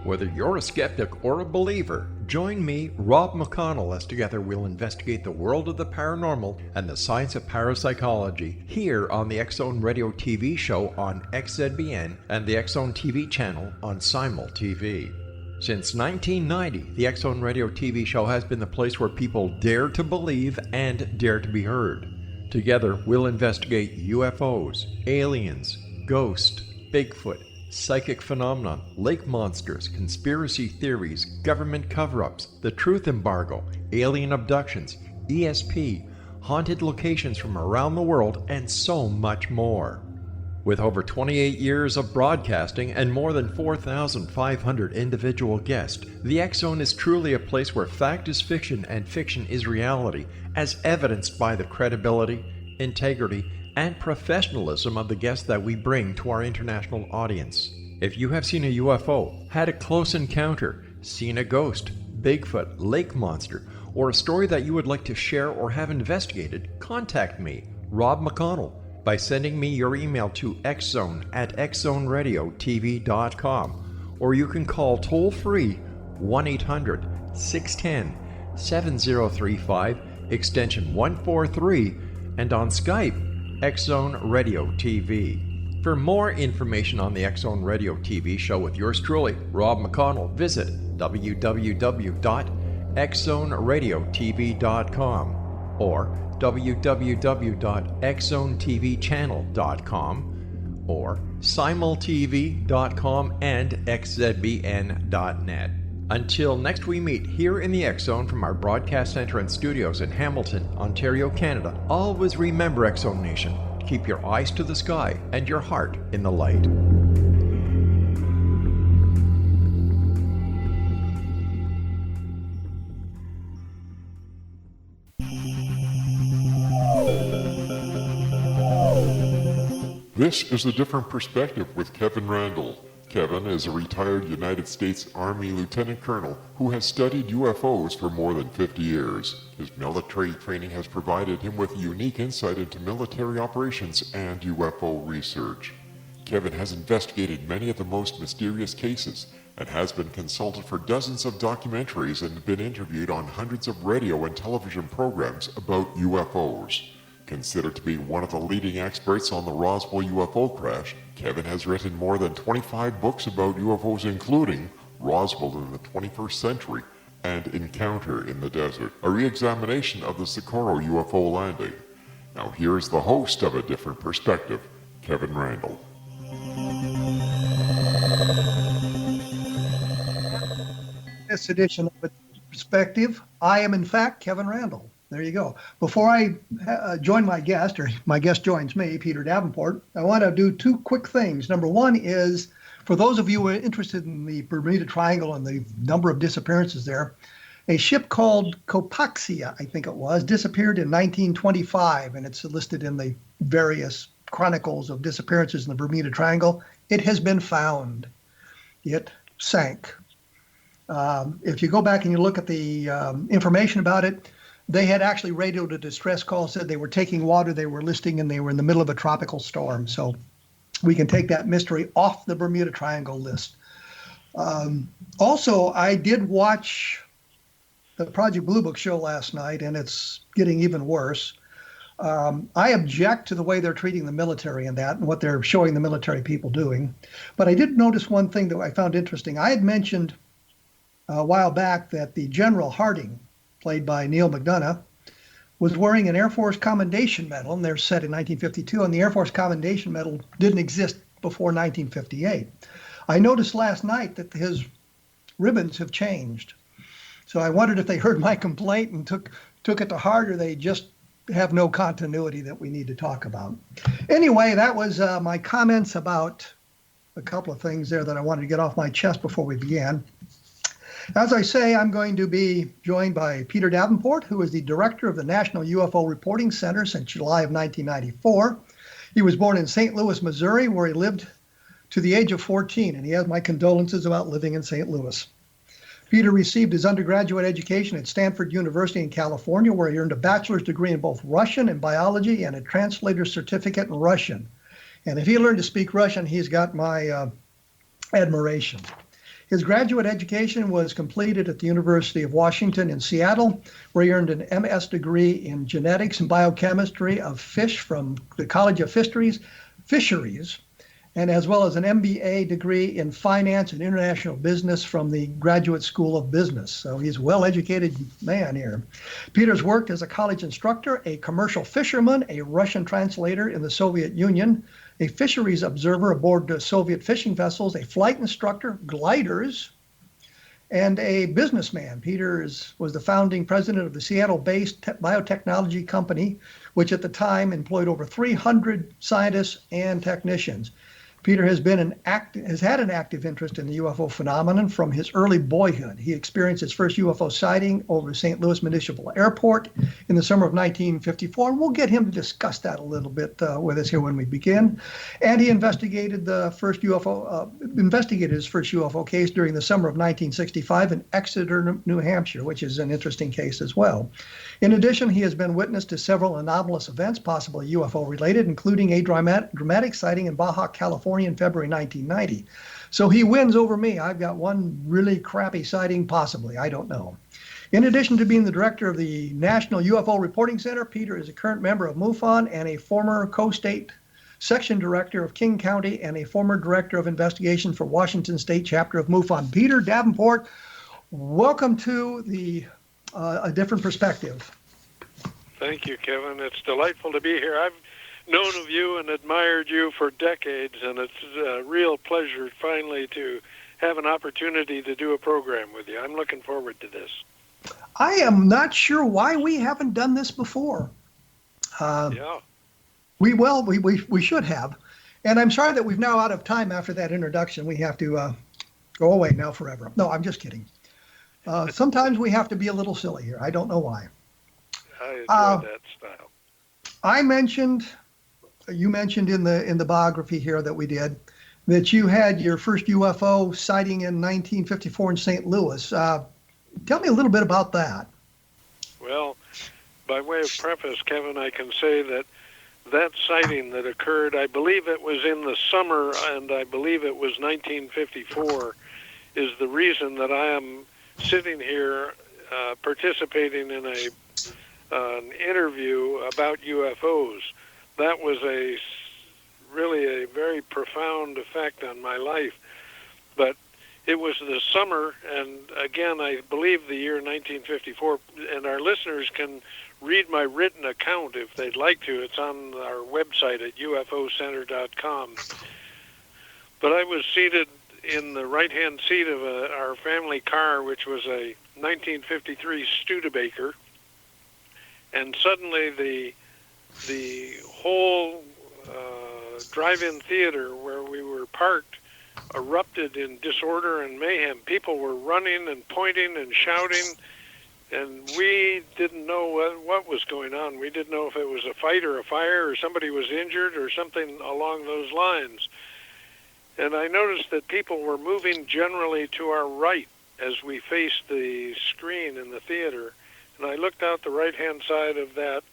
Whether you're a skeptic or a believer, join me, Rob McConnell, as together we'll investigate the world of the paranormal and the science of parapsychology here on the X-Zone Radio TV show on XZBN and the X-Zone TV channel on Simul TV. Since 1990, the X-Zone Radio TV show has been the place where people dare to believe and dare to be heard. Together, we'll investigate UFOs, aliens, ghosts, Bigfoot, psychic phenomenon, lake monsters, conspiracy theories, government cover-ups, the truth embargo, alien abductions, ESP, haunted locations from around the world, and so much more. With over 28 years of broadcasting and more than 4,500 individual guests, the X-Zone is truly a place where fact is fiction and fiction is reality, as evidenced by the credibility, integrity, and professionalism of the guests that we bring to our international audience. If you have seen a UFO, had a close encounter, seen a ghost, Bigfoot, lake monster, or a story that you would like to share or have investigated, contact me, Rob McConnell, by sending me your email to xzone@xzoneradiotv.com, or you can call toll-free 1-800-610-7035, extension 143, and on Skype, X-Zone Radio TV. For more information on the X-Zone Radio TV show with yours truly, Rob McConnell, visit www.xzoneradiotv.com or www.xzonetvchannel.com or simultv.com and xzbn.net. Until next we meet here in the X-Zone from our broadcast center and studios in Hamilton, Ontario, Canada, always remember, X-Zone Nation, keep your eyes to the sky and your heart in the light. This is A Different Perspective with Kevin Randle. Kevin is a retired United States Army Lieutenant Colonel who has studied UFOs for more than 50 years. His military training has provided him with unique insight into military operations and UFO research. Kevin has investigated many of the most mysterious cases and has been consulted for dozens of documentaries and been interviewed on hundreds of radio and television programs about UFOs. Considered to be one of the leading experts on the Roswell UFO crash, Kevin has written more than 25 books about UFOs, including Roswell in the 21st Century and Encounter in the Desert, a re-examination of the Socorro UFO landing. Now here's the host of A Different Perspective, Kevin Randle. This edition of A Perspective, I am in fact Kevin Randle. There you go. Before I join my guest, or my guest joins me, Peter Davenport, I want to do two quick things. Number one is, for those of you who are interested in the Bermuda Triangle and the number of disappearances there, a ship called Copaxia, I think it was, disappeared in 1925, and it's listed in the various chronicles of disappearances in the Bermuda Triangle. It has been found. It sank. If you go back and you look at the information about it, they had actually radioed a distress call, said they were taking water, they were listing, and they were in the middle of a tropical storm. So we can take that mystery off the Bermuda Triangle list. Also, I did watch the Project Blue Book show last night, and it's getting even worse. I object to the way they're treating the military in that and what they're showing the military people doing. But I did notice one thing that I found interesting. I had mentioned a while back that the General Harding, played by Neil McDonough, was wearing an Air Force Commendation Medal, and they're set in 1952, and the Air Force Commendation Medal didn't exist before 1958. I noticed last night that his ribbons have changed. So I wondered if they heard my complaint and took it to heart, or they just have no continuity that we need to talk about. Anyway, that was my comments about a couple of things there that I wanted to get off my chest before we began. As I say, I'm going to be joined by Peter Davenport, who is the director of the National UFO Reporting Center since July of 1994. He was born in St. Louis, Missouri, where he lived to the age of 14, and he has my condolences about living in St. Louis. Peter received his undergraduate education at Stanford University in California, where he earned a bachelor's degree in both Russian and biology and a translator's certificate in Russian. And if he learned to speak Russian, he's got my admiration. His graduate education was completed at the University of Washington in Seattle, where he earned an MS degree in genetics and biochemistry of fish from the College of Fisheries, and as well as an M.B.A. degree in finance and international business from the Graduate School of Business. So he's a well-educated man here. Peter's worked as a college instructor, a commercial fisherman, a Russian translator in the Soviet Union, a fisheries observer aboard the Soviet fishing vessels, a flight instructor, gliders, and a businessman. Peter was the founding president of the Seattle-based biotechnology company, which at the time employed over 300 scientists and technicians. Peter has had an active interest in the UFO phenomenon from his early boyhood. He experienced his first UFO sighting over St. Louis Municipal Airport in the summer of 1954, and we'll get him to discuss that a little bit with us here when we begin. And he investigated his first UFO case during the summer of 1965 in Exeter, New Hampshire, which is an interesting case as well. In addition, he has been witness to several anomalous events, possibly UFO related, including a dramatic sighting in Baja, California in February 1990. So he wins over me. I've got one really crappy sighting, possibly. I don't know. In addition to being the director of the National UFO Reporting Center, Peter is a current member of MUFON and a former co-state section director of King County and a former director of investigation for Washington State chapter of MUFON. Peter Davenport, welcome to A Different Perspective. Thank you, Kevin. It's delightful to be here. I've known of you and admired you for decades, and it's a real pleasure finally to have an opportunity to do a program with you. I'm looking forward to this. I am not sure why we haven't done this before. Yeah. We should have. And I'm sorry that we've now out of time after that introduction. We have to go away now forever. No, I'm just kidding. Sometimes we have to be a little silly here. I don't know why. I enjoy that style. You mentioned in the biography here that we did that you had your first UFO sighting in 1954 in St. Louis. Tell me a little bit about that. Well, by way of preface, Kevin, I can say that sighting that occurred, I believe it was in the summer, and I believe it was 1954, is the reason that I am sitting here participating in an interview about UFOs. That was really a very profound effect on my life. But it was the summer, and again, I believe the year 1954, and our listeners can read my written account if they'd like to. It's on our website at ufocenter.com. But I was seated in the right-hand seat of our family car, which was a 1953 Studebaker, and suddenly the whole drive-in theater where we were parked erupted in disorder and mayhem. People were running and pointing and shouting, and we didn't know what was going on. We didn't know if it was a fight or a fire or somebody was injured or something along those lines. And I noticed that people were moving generally to our right as we faced the screen in the theater. And I looked out the right-hand side of that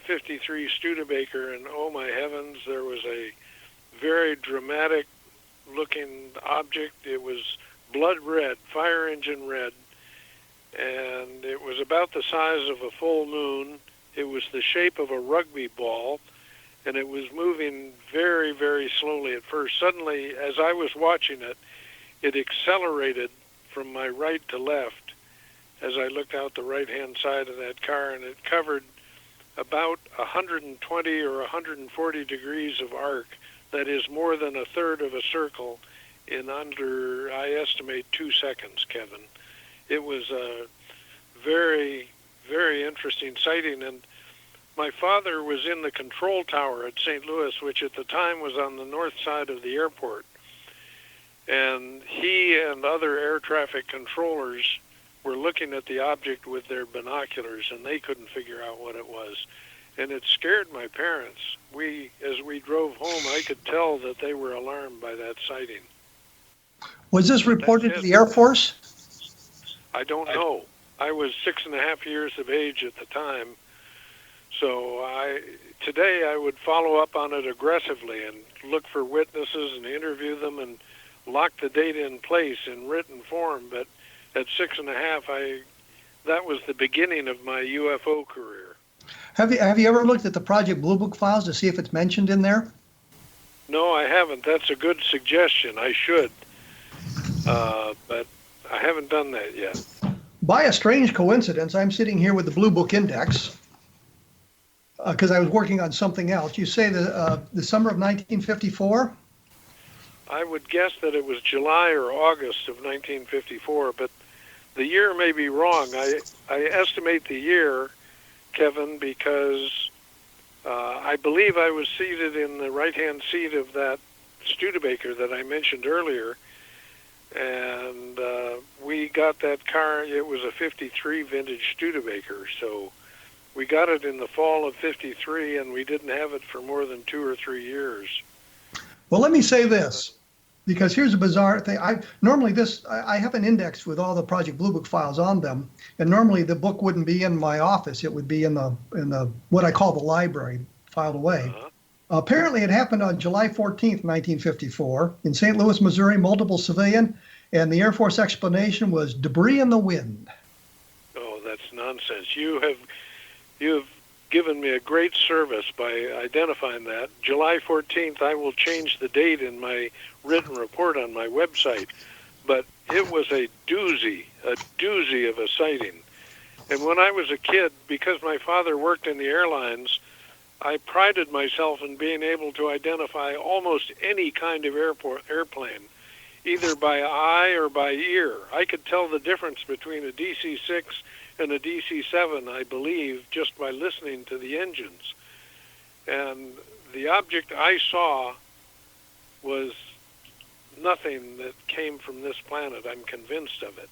53 Studebaker, and oh my heavens, there was a very dramatic-looking object. It was blood red, fire engine red, and it was about the size of a full moon. It was the shape of a rugby ball, and it was moving very, very slowly at first. Suddenly, as I was watching it, it accelerated from my right to left as I looked out the right-hand side of that car, and it covered about 120 or 140 degrees of arc. That is more than a third of a circle in under, I estimate, 2 seconds, Kevin. It was a very, very interesting sighting, and my father was in the control tower at St. Louis, which at the time was on the north side of the airport, and he and other air traffic controllers were looking at the object with their binoculars, and they couldn't figure out what it was. And it scared my parents. As we drove home, I could tell that they were alarmed by that sighting. Was this reported to the Air Force? I don't know. I was 6.5 years of age at the time. So today I would follow up on it aggressively and look for witnesses and interview them. And lock the data in place in written form. But at 6.5, that was the beginning of my UFO career. Have you ever looked at the Project Blue Book files to see if it's mentioned in there? No, I haven't. That's a good suggestion. I should. But I haven't done that yet. By a strange coincidence, I'm sitting here with the Blue Book Index because I was working on something else. You say the summer of 1954? I would guess that it was July or August of 1954, but the year may be wrong. I estimate the year, Kevin, because I believe I was seated in the right-hand seat of that Studebaker that I mentioned earlier, and we got that car. It was a 53 vintage Studebaker, so we got it in the fall of 53, and we didn't have it for more than 2 or 3 years. Well, let me say this, because here's a bizarre thing. I have an index with all the Project Blue Book files on them, and normally the book wouldn't be in my office. It would be in the what I call the library, filed away. Apparently, it happened on July 14th, 1954, in St. Louis, Missouri, multiple civilian, and the Air Force explanation was debris in the wind. Oh, that's nonsense. You have given me a great service by identifying that. July 14th, I will change the date in my written report on my website, but it was a doozy of a sighting. And when I was a kid, because my father worked in the airlines, I prided myself in being able to identify almost any kind of airplane, either by eye or by ear. I could tell the difference between a DC-6 and a DC-7, I believe, just by listening to the engines. And the object I saw was nothing that came from this planet. I'm convinced of it.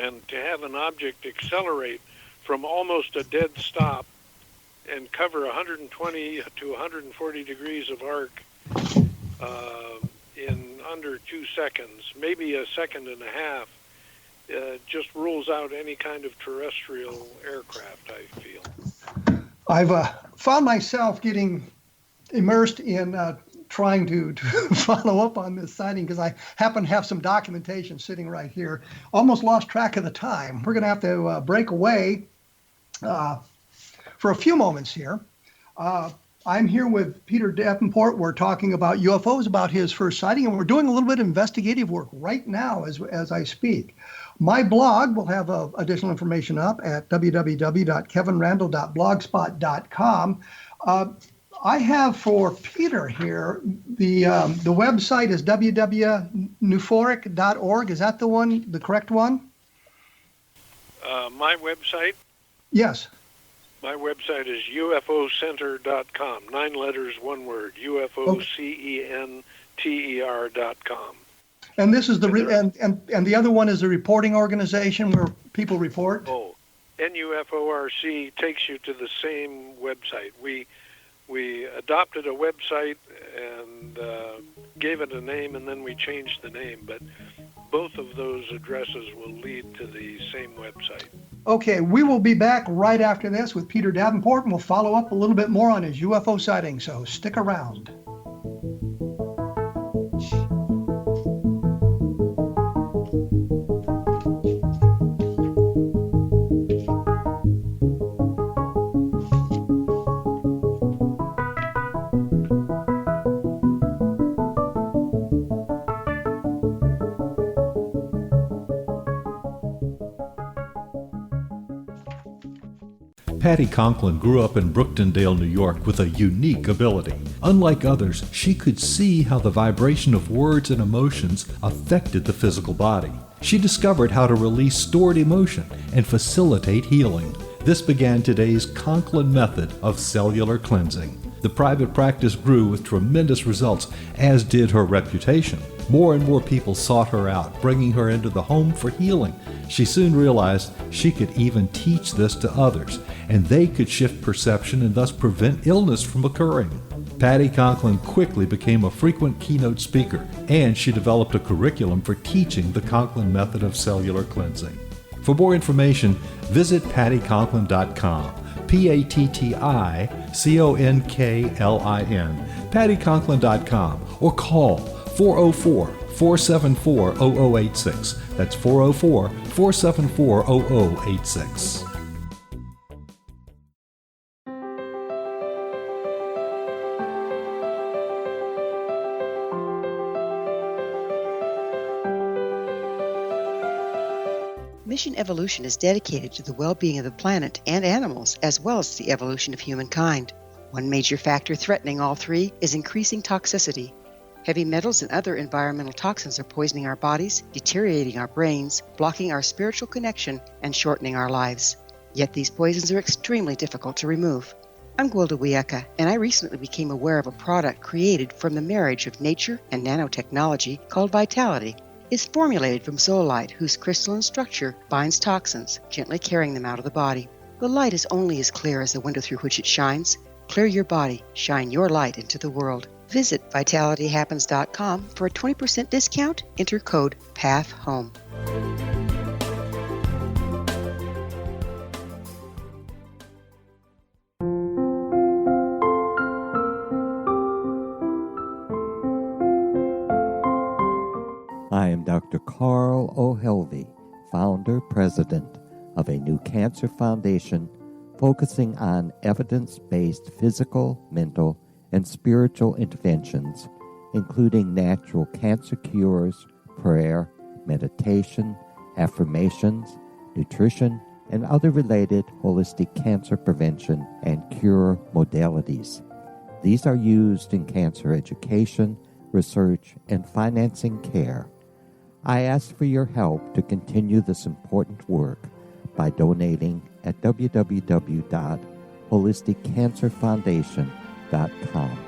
And to have an object accelerate from almost a dead stop and cover 120 to 140 degrees of arc in under 2 seconds, maybe a second and a half, just rules out any kind of terrestrial aircraft, I feel. I've found myself getting immersed in trying to follow up on this sighting because I happen to have some documentation sitting right here. Almost lost track of the time. We're going to have to break away for a few moments here. I'm here with Peter Davenport. We're talking about UFOs, about his first sighting, and we're doing a little bit of investigative work right now as I speak. My blog will have additional information up at www.kevinrandle.blogspot.com. I have for Peter here, the website is www.nuforic.org. Is that the correct one? My website? Yes. My website is ufocenter.com. 9 letters, 1 word. UFOCENTER.com. And this is and the other one is the reporting organization where people report? Oh, NUFORC takes you to the same website. We adopted a website and gave it a name, and then we changed the name, but both of those addresses will lead to the same website. Okay, we will be back right after this with Peter Davenport, and we'll follow up a little bit more on his UFO sighting, so stick around. Patty Conklin grew up in Brooktondale, New York with a unique ability. Unlike others, she could see how the vibration of words and emotions affected the physical body. She discovered how to release stored emotion and facilitate healing. This began today's Conklin method of cellular cleansing. The private practice grew with tremendous results, as did her reputation. More and more people sought her out, bringing her into the home for healing. She soon realized she could even teach this to others, and they could shift perception and thus prevent illness from occurring. Patty Conklin quickly became a frequent keynote speaker, and she developed a curriculum for teaching the Conklin method of cellular cleansing. For more information, visit pattyconklin.com, PATTICONKLIN, pattyconklin.com, or call 404 404-474-0086. That's 404-474-0086. Mission Evolution is dedicated to the well-being of the planet and animals, as well as the evolution of humankind. One major factor threatening all three is increasing toxicity. Heavy metals and other environmental toxins are poisoning our bodies, deteriorating our brains, blocking our spiritual connection, and shortening our lives. Yet these poisons are extremely difficult to remove. I'm Gwilda Wiyaka, and I recently became aware of a product created from the marriage of nature and nanotechnology called Vitality. It's formulated from zoolite, whose crystalline structure binds toxins, gently carrying them out of the body. The light is only as clear as the window through which it shines. Clear your body, shine your light into the world. Visit vitalityhappens.com for a 20% discount. Enter code PATHHOME. I am Dr. Carl O'Helvey, founder, president of a new cancer foundation focusing on evidence-based physical, mental, and spiritual interventions, including natural cancer cures, prayer, meditation, affirmations, nutrition, and other related holistic cancer prevention and cure modalities. These are used in cancer education, research, and financing care. I ask for your help to continue this important work by donating at www.holisticcancerfoundation.com.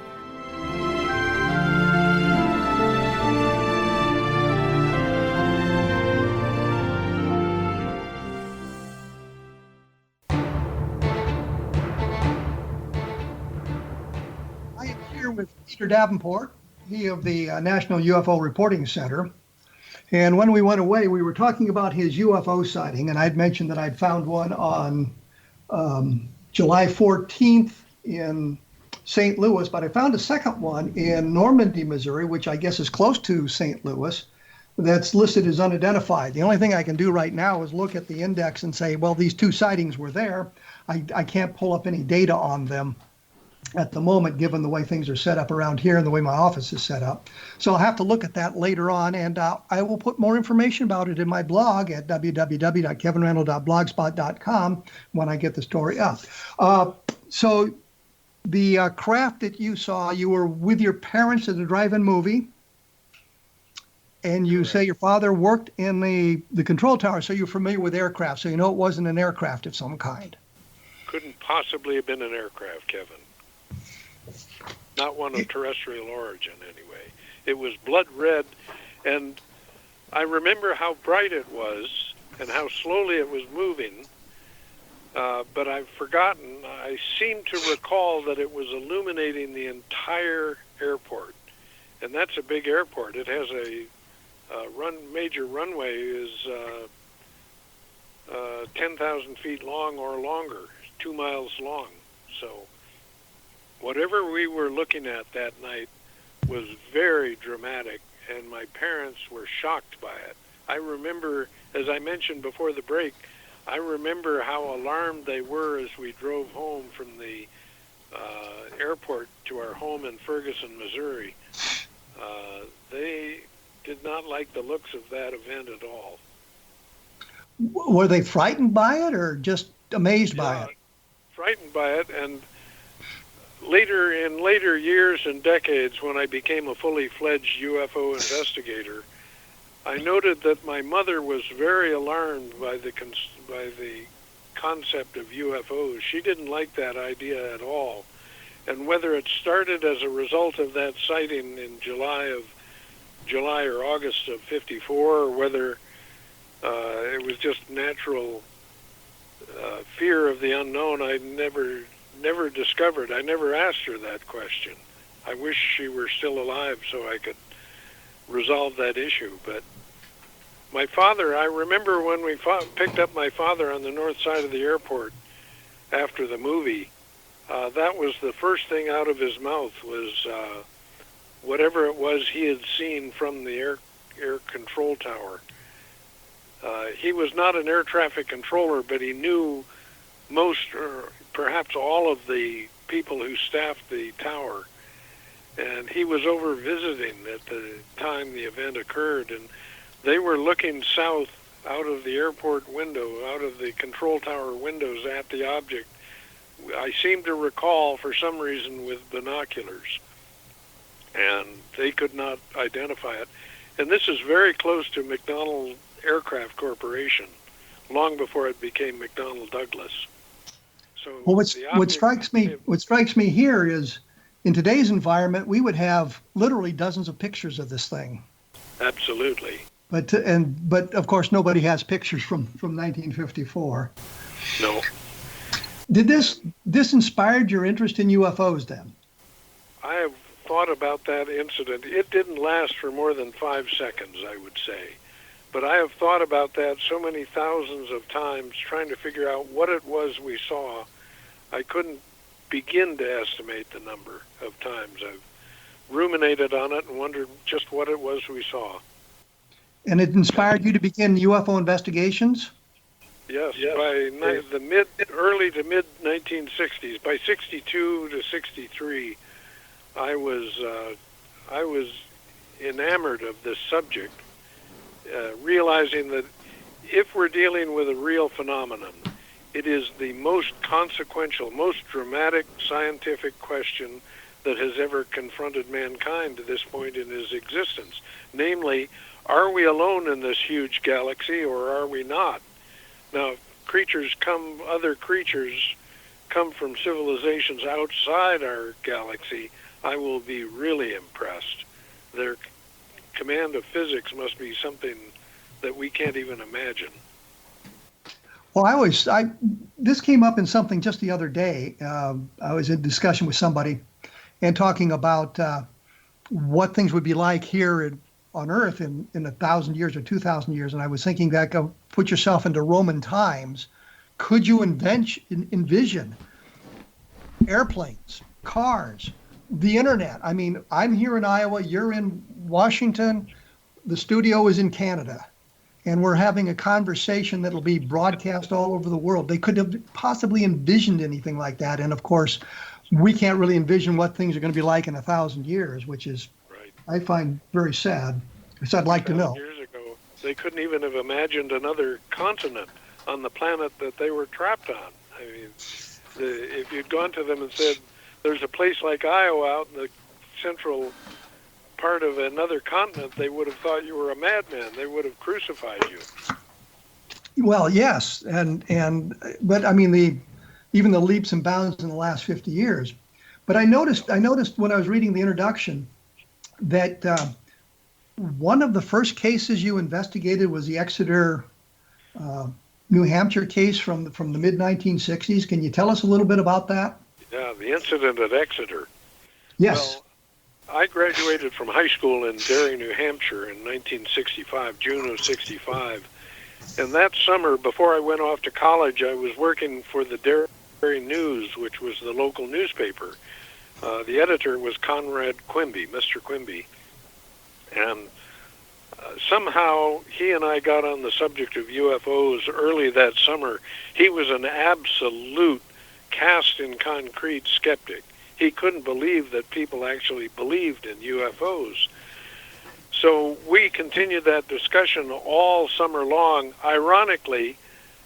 I am here with Mr. Davenport, he of the National UFO Reporting Center. And when we went away, we were talking about his UFO sighting, and I'd mentioned that I'd found one on July 14th in St. Louis, but I found a second one in Normandy, Missouri, which I guess is close to St. Louis, that's listed as unidentified. The only thing I can do right now is look at the index and say, well, these two sightings were there. I can't pull up any data on them at the moment, given the way things are set up around here and the way my office is set up. So I'll have to look at that later on, and I will put more information about it in my blog at www.kevinrandle.blogspot.com when I get the story up. So the craft that you saw, you were with your parents at a drive-in movie, and you say your father worked in the control tower, so you're familiar with aircraft, so you know it wasn't an aircraft of some kind. Couldn't possibly have been an aircraft, Kevin. Not one of terrestrial origin, anyway. It was blood red, and I remember how bright it was and how slowly it was moving, but I've forgotten. I seem to recall that it was illuminating the entire airport, and that's a big airport. It has a major runway is 10,000 feet long or longer, 2 miles long, so whatever we were looking at that night was very dramatic, and my parents were shocked by it. I remember, as I mentioned before the break, I remember how alarmed they were as we drove home from the airport to our home in Ferguson, Missouri. They did not like the looks of that event at all. Were they frightened by it or just amazed by it? Frightened by it, and in later years and decades, when I became a fully fledged UFO investigator, I noted that my mother was very alarmed by the concept of UFOs. She didn't like that idea at all. And whether it started as a result of that sighting in July or August of '54, or whether it was just natural fear of the unknown, I never discovered. I never asked her that question. I wish she were still alive so I could resolve that issue. But my father, I remember when we picked up my father on the north side of the airport after the movie, that was the first thing out of his mouth was whatever it was he had seen from the air control tower. He was not an air traffic controller, but he knew most, or perhaps all, of the people who staffed the tower. And he was over visiting at the time the event occurred, and they were looking south out of the airport window, out of the control tower windows at the object. I seem to recall, for some reason, with binoculars, and they could not identify it. And this is very close to McDonnell Aircraft Corporation, long before it became McDonnell Douglas. So, well, what strikes me here is, in today's environment, we would have literally dozens of pictures of this thing. Absolutely. But of course, nobody has pictures from 1954. No. Did this inspired your interest in UFOs then? I have thought about that incident. It didn't last for more than 5 seconds, I would say. But I have thought about that so many thousands of times, trying to figure out what it was we saw. I couldn't begin to estimate the number of times I've ruminated on it and wondered just what it was we saw. And it inspired you to begin UFO investigations? Yes. By the early to mid 1960s, by 62 to 63, I was enamored of this subject, realizing that if we're dealing with a real phenomenon, it is the most consequential, most dramatic scientific question that has ever confronted mankind to this point in his existence. Namely, are we alone in this huge galaxy, or are we not? Now, other creatures come from civilizations outside our galaxy, I will be really impressed. Their command of physics must be something that we can't even imagine. Well, this came up in something just the other day. I was in discussion with somebody and talking about what things would be like here on Earth in 1,000 years or 2,000 years. And I was thinking back, put yourself into Roman times. Could you envision airplanes, cars, the internet? I mean, I'm here in Iowa, you're in Washington, the studio is in Canada, and we're having a conversation that'll be broadcast all over the world. They could have possibly envisioned anything like that. And of course, we can't really envision what things are going to be like in 1,000 years, which is, right, I find very sad, because I'd like to know. Years ago, they couldn't even have imagined another continent on the planet that they were trapped on. I mean, if you'd gone to them and said, there's a place like Iowa out in the central part of another continent, they would have thought you were a madman. They would have crucified you. Well, yes, but I mean even the leaps and bounds in the last 50 years. But I noticed when I was reading the introduction that one of the first cases you investigated was the Exeter, New Hampshire case from the mid 1960s. Can you tell us a little bit about that? Yeah, the incident at Exeter. Yes. Well, I graduated from high school in Derry, New Hampshire in 1965, June of 65. And that summer, before I went off to college, I was working for the Derry News, which was the local newspaper. The editor was Conrad Quimby, Mr. Quimby. And somehow he and I got on the subject of UFOs early that summer. He was an absolute cast-in-concrete skeptic. He couldn't believe that people actually believed in UFOs. So we continued that discussion all summer long. Ironically,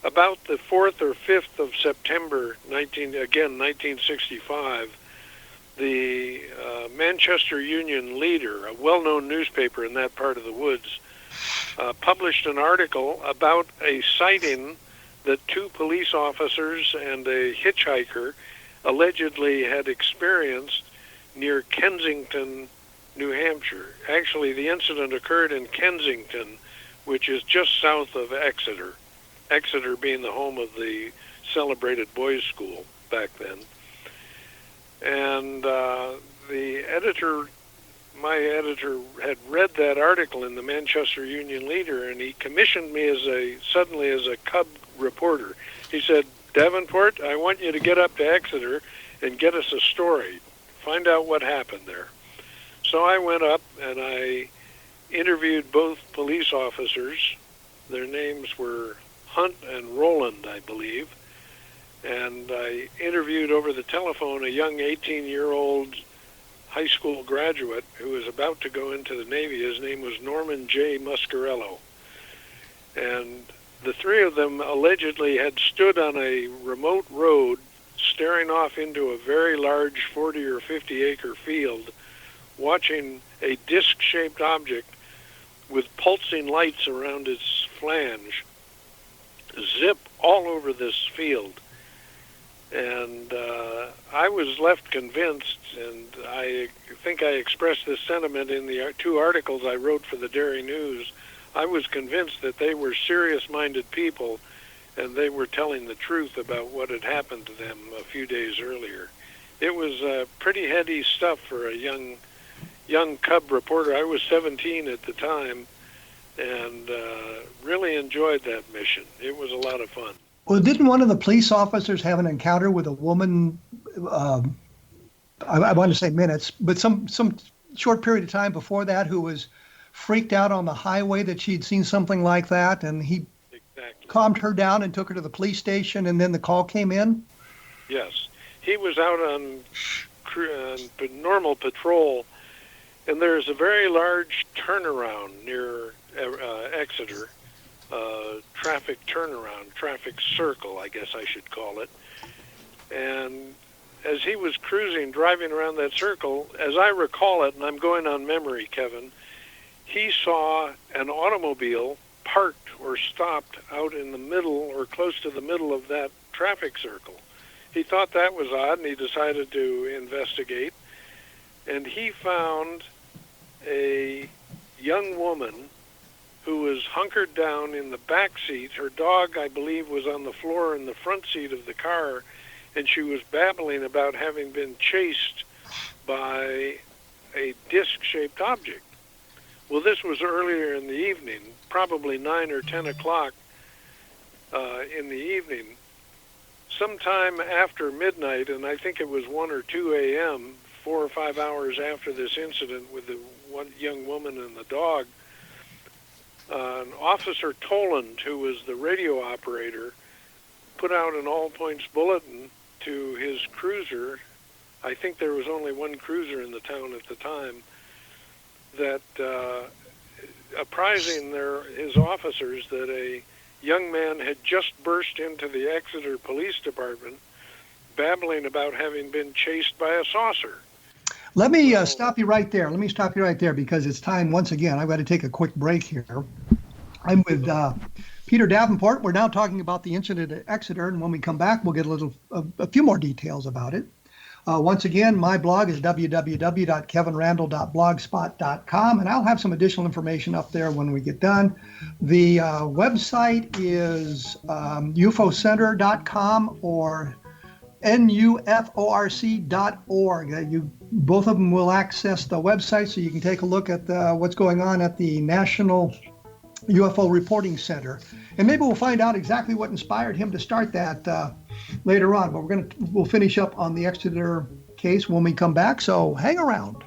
about the 4th or 5th of September, 1965, the Manchester Union Leader, a well-known newspaper in that part of the woods, published an article about a sighting that 2 police officers and a hitchhiker allegedly had experienced near Kensington, New Hampshire. Actually, the incident occurred in Kensington, which is just south of Exeter. Exeter being the home of the celebrated boys' school back then. And my editor had read that article in the Manchester Union Leader, and he commissioned me suddenly as a cub reporter. He said, Davenport, I want you to get up to Exeter and get us a story. Find out what happened there. So I went up and I interviewed both police officers. Their names were Hunt and Roland, I believe. And I interviewed over the telephone a young 18-year-old high school graduate who was about to go into the Navy. His name was Norman J. Muscarello. And the three of them allegedly had stood on a remote road staring off into a very large 40 or 50 acre field, watching a disc-shaped object with pulsing lights around its flange zip all over this field. And I was left convinced, and I think I expressed this sentiment in the two articles I wrote for the Derry News. I was convinced that they were serious-minded people, and they were telling the truth about what had happened to them a few days earlier. It was pretty heady stuff for a young cub reporter. I was 17 at the time, and really enjoyed that mission. It was a lot of fun. Well, didn't one of the police officers have an encounter with a woman, I want to say minutes, but some short period of time before that, who was freaked out on the highway that she'd seen something like that, and he calmed her down and took her to the police station, and then the call came in? Yes. He was out on normal patrol, and there's a very large turnaround near Exeter, traffic turnaround, traffic circle, I guess I should call it. And as he was cruising, driving around that circle, as I recall it, and I'm going on memory, Kevin, he saw an automobile parked or stopped out in the middle or close to the middle of that traffic circle. He thought that was odd, and he decided to investigate. And he found a young woman who was hunkered down in the back seat. Her dog, I believe, was on the floor in the front seat of the car, and she was babbling about having been chased by a disc-shaped object. Well, this was earlier in the evening, probably 9 or 10 o'clock in the evening. Sometime after midnight, and I think it was 1 or 2 a.m., 4 or 5 hours after this incident with the one young woman and the dog, Officer Toland, who was the radio operator, put out an all-points bulletin to his cruiser. I think there was only one cruiser in the town at the time, that apprising his officers that a young man had just burst into the Exeter Police Department babbling about having been chased by a saucer. Let me stop you right there. Let me stop you right there because it's time once again. I've got to take a quick break here. I'm with Peter Davenport. We're now talking about the incident at Exeter, and when we come back, we'll get a few more details about it. Once again, my blog is www.kevinrandle.blogspot.com, and I'll have some additional information up there when we get done. The website is ufocenter.com or nuforc.org. Both of them will access the website, so you can take a look at what's going on at the National UFO Reporting Center. And maybe we'll find out exactly what inspired him to start that later on. But we'll finish up on the Exeter case when we come back, so hang around.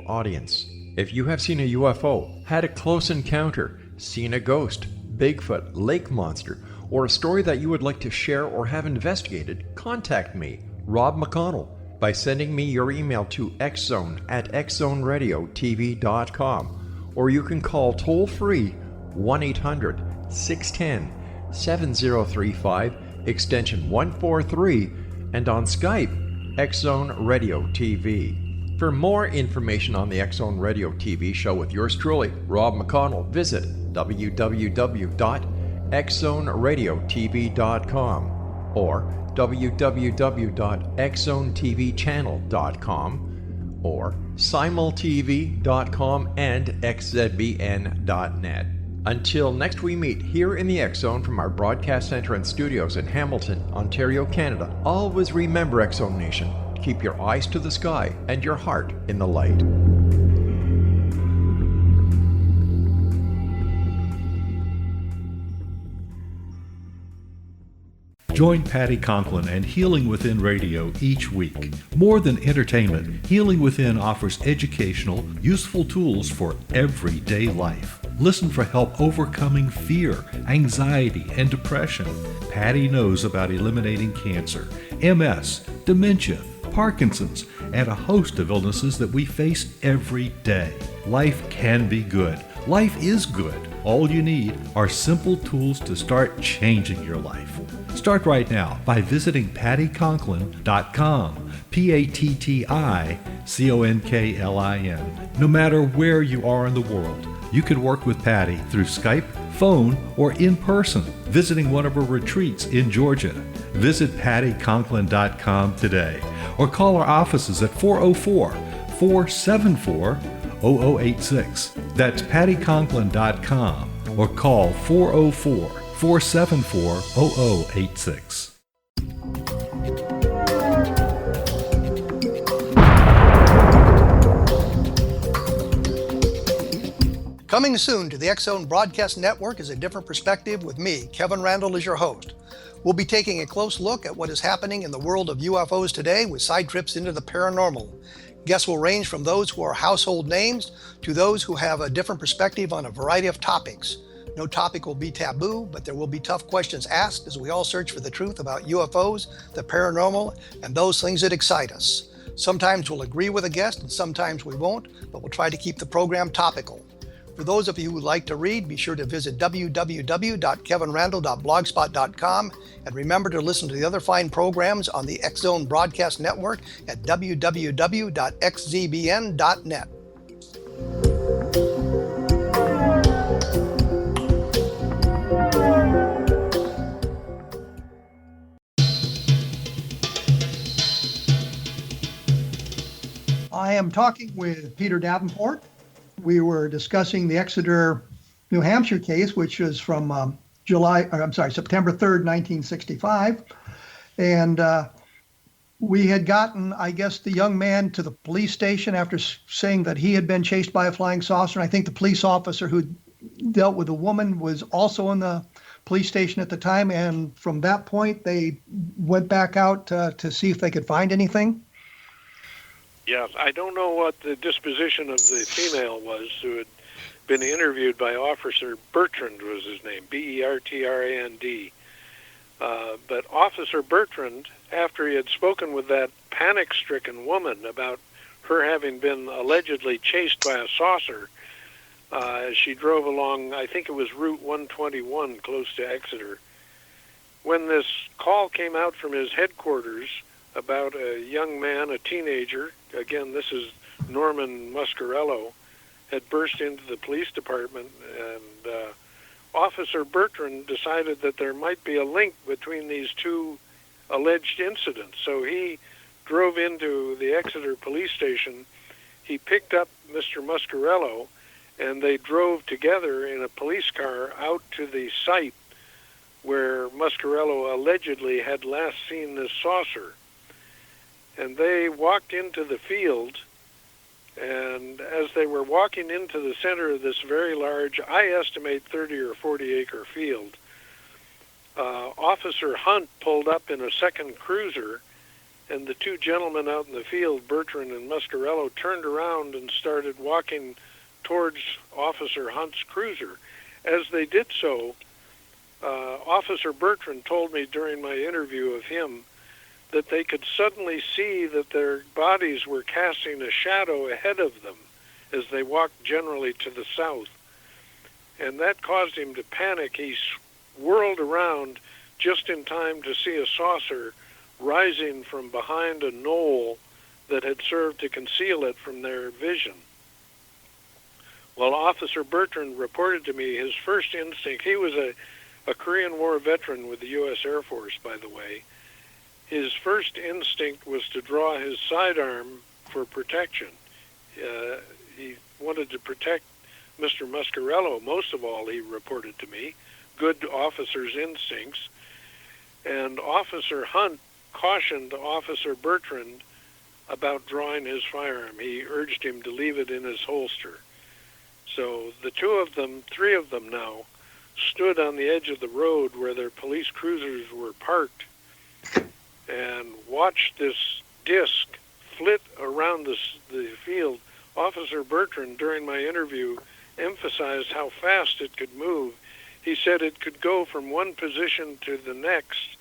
Audience. If you have seen a UFO, had a close encounter, seen a ghost, Bigfoot, lake monster, or a story that you would like to share or have investigated, contact me, Rob McConnell, by sending me your email to xzone@xzoneradiotv.com, or you can call toll-free 1-800-610-7035, extension 143, and on Skype, X-Zone Radio TV. For more information on the X-Zone Radio TV show with yours truly, Rob McConnell, visit www.xzoneradiotv.com or www.xzonetvchannel.com or simultv.com and xzbn.net. Until next we meet here in the X Zone from our broadcast center and studios in Hamilton, Ontario, Canada, always remember, X Zone Nation, keep your eyes to the sky and your heart in the light. Join Patty Conklin and Healing Within Radio each week. More than entertainment, Healing Within offers educational, useful tools for everyday life. Listen for help overcoming fear, anxiety, and depression. Patty knows about eliminating cancer, MS, dementia, Parkinson's, and a host of illnesses that we face every day. Life can be good. Life is good. All you need are simple tools to start changing your life. Start right now by visiting pattyconklin.com, PATTICONKLIN. No matter where you are in the world, you can work with Patty through Skype, phone, or in person, visiting one of her retreats in Georgia. Visit pattyconklin.com today or call our offices at 404-474-0086. That's pattyconklin.com or call 404-474-0086. Coming soon to the X Zone Broadcast Network is A Different Perspective with me, Kevin Randle, as your host. We'll be taking a close look at what is happening in the world of UFOs today with side trips into the paranormal. Guests will range from those who are household names to those who have a different perspective on a variety of topics. No topic will be taboo, but there will be tough questions asked as we all search for the truth about UFOs, the paranormal, and those things that excite us. Sometimes we'll agree with a guest and sometimes we won't, but we'll try to keep the program topical. For those of you who would like to read, be sure to visit www.kevinrandle.blogspot.com and remember to listen to the other fine programs on the X Zone Broadcast Network at www.xzbn.net. I am talking with Peter Davenport. We were discussing the Exeter, New Hampshire case, which is from September 3rd, 1965. And we had gotten, I guess, the young man to the police station after saying that he had been chased by a flying saucer. And I think the police officer who dealt with the woman was also in the police station at the time. And from that point, they went back out to see if they could find anything. Yes, I don't know what the disposition of the female was who had been interviewed by Officer Bertrand was his name, Bertrand. But Officer Bertrand, after he had spoken with that panic-stricken woman about her having been allegedly chased by a saucer as she drove along, I think it was Route 121 close to Exeter, when this call came out from his headquarters about a young man, a teenager, again, this is Norman Muscarello, had burst into the police department, and Officer Bertrand decided that there might be a link between these two alleged incidents. So he drove into the Exeter police station, he picked up Mr. Muscarello, and they drove together in a police car out to the site where Muscarello allegedly had last seen this saucer. And they walked into the field, and as they were walking into the center of this very large, I estimate 30 or 40 acre field, Officer Hunt pulled up in a second cruiser, and the two gentlemen out in the field, Bertrand and Muscarello, turned around and started walking towards Officer Hunt's cruiser. As they did so, Officer Bertrand told me during my interview of him that they could suddenly see that their bodies were casting a shadow ahead of them as they walked generally to the south. And that caused him to panic. He whirled around just in time to see a saucer rising from behind a knoll that had served to conceal it from their vision. Well, Officer Bertrand reported to me his first instinct, he was a Korean War veteran with the U.S. Air Force, by the way. His first instinct was to draw his sidearm for protection. He wanted to protect Mr. Muscarello, most of all, he reported to me, good officer's instincts. And Officer Hunt cautioned Officer Bertrand about drawing his firearm. He urged him to leave it in his holster. So the three of them now, stood on the edge of the road where their police cruisers were parked and watched this disc flit around the field. Officer Bertrand, during my interview, emphasized how fast it could move. He said it could go from one position to the next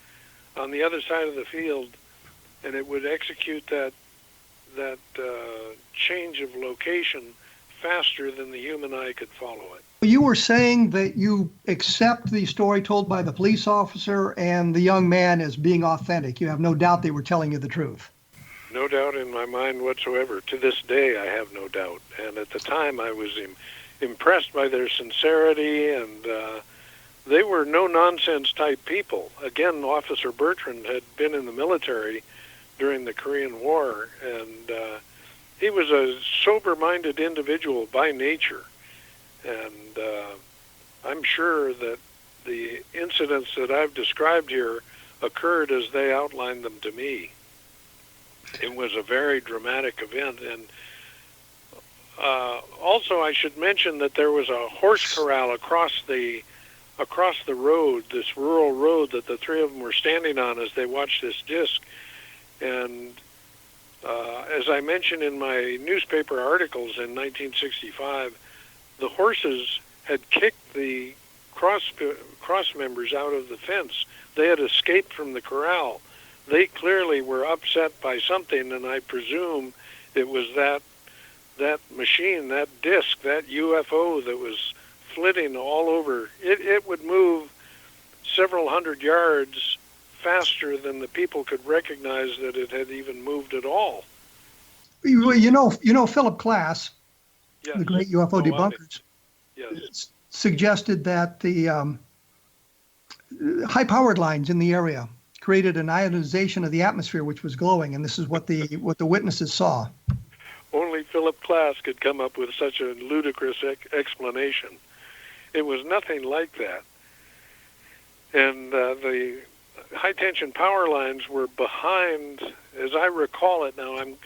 on the other side of the field, and it would execute that change of location faster than the human eye could follow it. You were saying that you accept the story told by the police officer and the young man as being authentic. You have no doubt they were telling you the truth. No doubt in my mind whatsoever. To this day, I have no doubt. And at the time, I was impressed by their sincerity, and they were no-nonsense type people. Again, Officer Bertrand had been in the military during the Korean War, and he was a sober-minded individual by nature. And I'm sure that the incidents that I've described here occurred as they outlined them to me. It was a very dramatic event. And also I should mention that there was a horse corral across the road, this rural road that the three of them were standing on as they watched this disc. And as I mentioned in my newspaper articles in 1965, the horses had kicked the cross members out of the fence. They had escaped from the corral. They clearly were upset by something, and I presume it was that machine, that disc, that UFO that was flitting all over. It would move several hundred yards faster than the people could recognize that it had even moved at all. You know Philip Klass, Yes. the great UFO debunkers, yes, suggested that the high-powered lines in the area created an ionization of the atmosphere, which was glowing, and this is what the witnesses saw. Only Philip Klass could come up with such a ludicrous explanation. It was nothing like that. And the high-tension power lines were behind, as I recall it now, I'm